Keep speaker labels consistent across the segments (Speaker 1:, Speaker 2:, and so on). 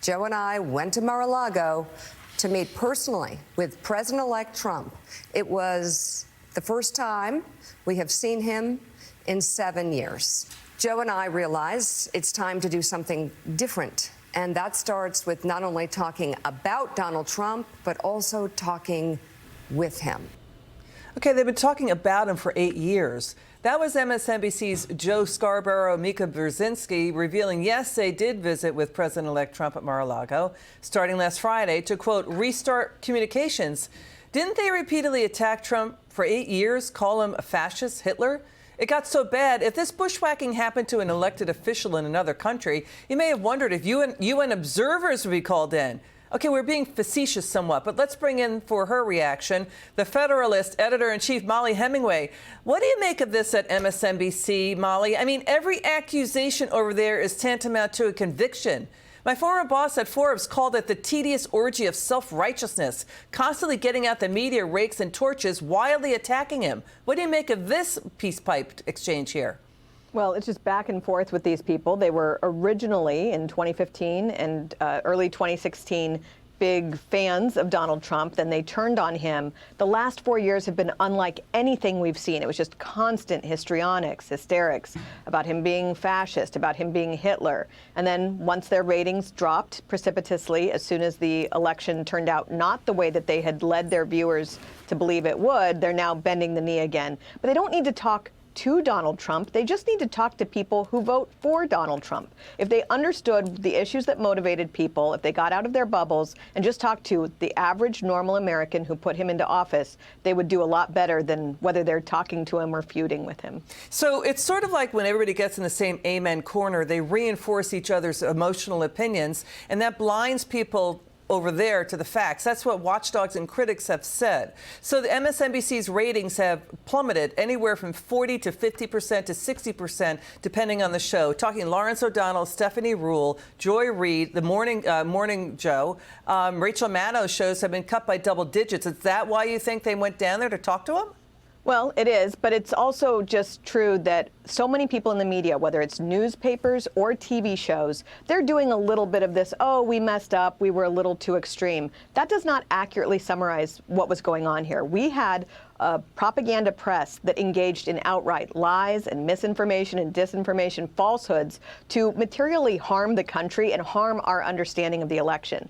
Speaker 1: Joe and I went to Mar-a-Lago to meet personally with President-elect Trump. It was the first time we have seen him in 7 years. Joe and I realize it's time to do something different. And that starts with not only talking about Donald Trump, but also talking with him.
Speaker 2: Okay, they've been talking about him for 8 years. That was MSNBC's Joe Scarborough, Mika Brzezinski, revealing, yes, they did visit with President-elect Trump at Mar-a-Lago, starting last Friday, to, quote, restart communications. Didn't they repeatedly attack Trump for 8 years, call him a fascist, Hitler? It got so bad, if this bushwhacking happened to an elected official in another country, you may have wondered if UN observers would be called in. Okay, we're being facetious somewhat, but let's bring in, for her reaction, the Federalist editor-in-chief, Mollie Hemingway. What do you make of this at MSNBC, Mollie? I mean, every accusation over there is tantamount to a conviction. My former boss at Forbes called it the tedious orgy of self-righteousness, constantly getting out the media rakes and torches, wildly attacking him. What do you make of this peace pipe exchange here?
Speaker 3: Well, it's just back and forth with these people. They were originally in 2015 and early 2016 big fans of Donald Trump. Then they turned on him. The last 4 years have been unlike anything we've seen. It was just constant histrionics, hysterics about him being fascist, about him being Hitler. And then once their ratings dropped precipitously, as soon as the election turned out not the way that they had led their viewers to believe it would, they're now bending the knee again. But they don't need to talk to Donald Trump. They just need to talk to people who vote for Donald Trump. If they understood the issues that motivated people, if they got out of their bubbles and just talked to the average normal American who put him into office, they would do a lot better than whether they're talking to him or feuding with him.
Speaker 2: So it's sort of like when everybody gets in the same amen corner, they reinforce each other's emotional opinions, and that blinds people over there to the facts. That's what watchdogs and critics have said. So the MSNBC's ratings have plummeted anywhere from 40 to 50% to 60%, depending on the show. Talking Lawrence O'Donnell, Stephanie Rule, Joy Reid, the Morning Joe, Rachel Maddow's shows have been cut by double digits. Is that why you think they went down there to talk to him?
Speaker 3: Well, it is, but it's also just true that so many people in the media, whether it's newspapers or TV shows, they're doing a little bit of this, oh, we messed up, we were a little too extreme. That does not accurately summarize what was going on here. We had a propaganda press that engaged in outright lies and misinformation and disinformation, falsehoods, to materially harm the country and harm our understanding of the election.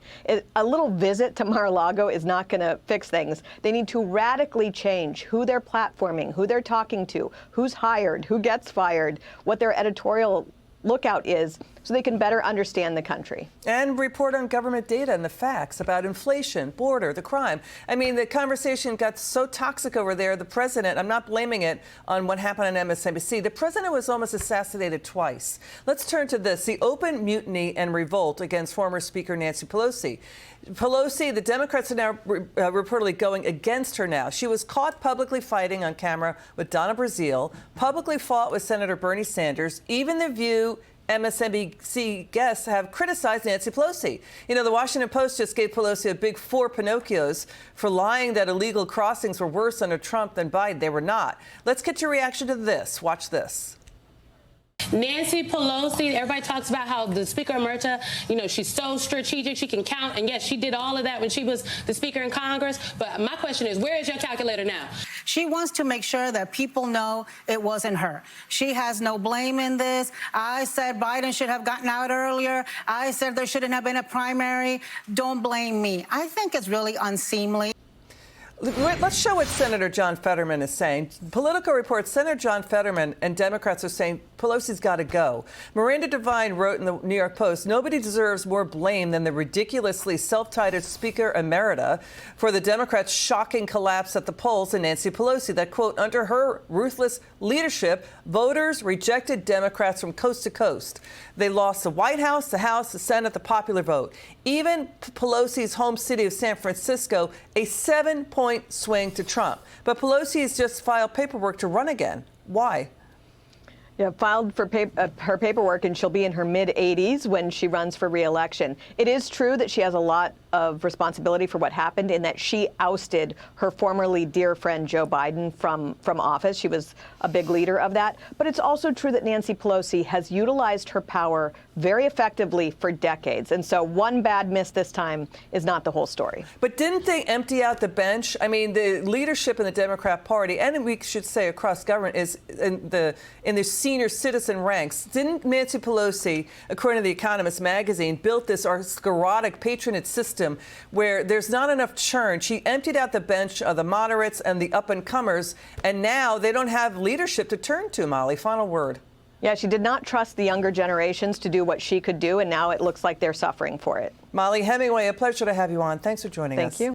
Speaker 3: A little visit to Mar-a-Lago is not going to fix things. They need to radically change who they're platforming, who they're talking to, who's hired, who gets fired, what their editorial lookout is, so they can better understand the country.
Speaker 2: And report on government data and the facts about inflation, border, the crime. I mean, the conversation got so toxic over there, the president, I'm not blaming it on what happened on MSNBC, the president was almost assassinated twice. Let's turn to this, the open mutiny and revolt against former Speaker Nancy Pelosi. Pelosi, the Democrats are now reportedly going against her now. She was caught publicly fighting on camera with Donna Brazile, publicly fought with Senator Bernie Sanders. Even The View MSNBC guests have criticized Nancy Pelosi. You know, the Washington Post just gave Pelosi a big 4 Pinocchios for lying that illegal crossings were worse under Trump than Biden. They were not. Let's get your reaction to this. Watch this.
Speaker 4: Nancy Pelosi, everybody talks about how the Speaker Emerita, you know, she's so strategic, she can count, and yes, she did all of that when she was the Speaker in Congress, but my question is, where is your calculator now?
Speaker 5: She wants to make sure that people know it wasn't her. She has no blame in this. I said Biden should have gotten out earlier. I said there shouldn't have been a primary. Don't blame me. I think it's really unseemly.
Speaker 2: Let's show what Senator John Fetterman is saying. Politico reports Senator John Fetterman and Democrats are saying Pelosi's got to go. Miranda Devine wrote in the New York Post, nobody deserves more blame than the ridiculously self-titled Speaker Emerita for the Democrats' shocking collapse at the polls and Nancy Pelosi. That, quote, under her ruthless leadership, voters rejected Democrats from coast to coast. They lost the White House, the House, the Senate, the popular vote. Even Pelosi's home city of San Francisco, a 7-point swing to Trump. But Pelosi has just filed paperwork to run again. Why?
Speaker 3: Yeah, filed for her paperwork, and she'll be in her mid-80s when she runs for re-election. It is true that she has a lot of responsibility for what happened in that she ousted her formerly dear friend Joe Biden from office. She was a big leader of that. But it's also true that Nancy Pelosi has utilized her power very effectively for decades. And so one bad miss this time is not the whole story.
Speaker 2: But didn't they empty out the bench? I mean, the leadership in the Democrat Party, and we should say across government, is in the senior citizen ranks. Didn't Nancy Pelosi, according to The Economist magazine, built this sclerotic patronage system where there's not enough churn? She emptied out the bench of the moderates and the up-and-comers, and now they don't have leadership to turn to, Mollie. Final word.
Speaker 3: Yeah, she did not trust the younger generations to do what she could do, and now it looks like they're suffering for it.
Speaker 2: Mollie Hemingway, a pleasure to have you on. Thanks for joining us.
Speaker 3: Thank you.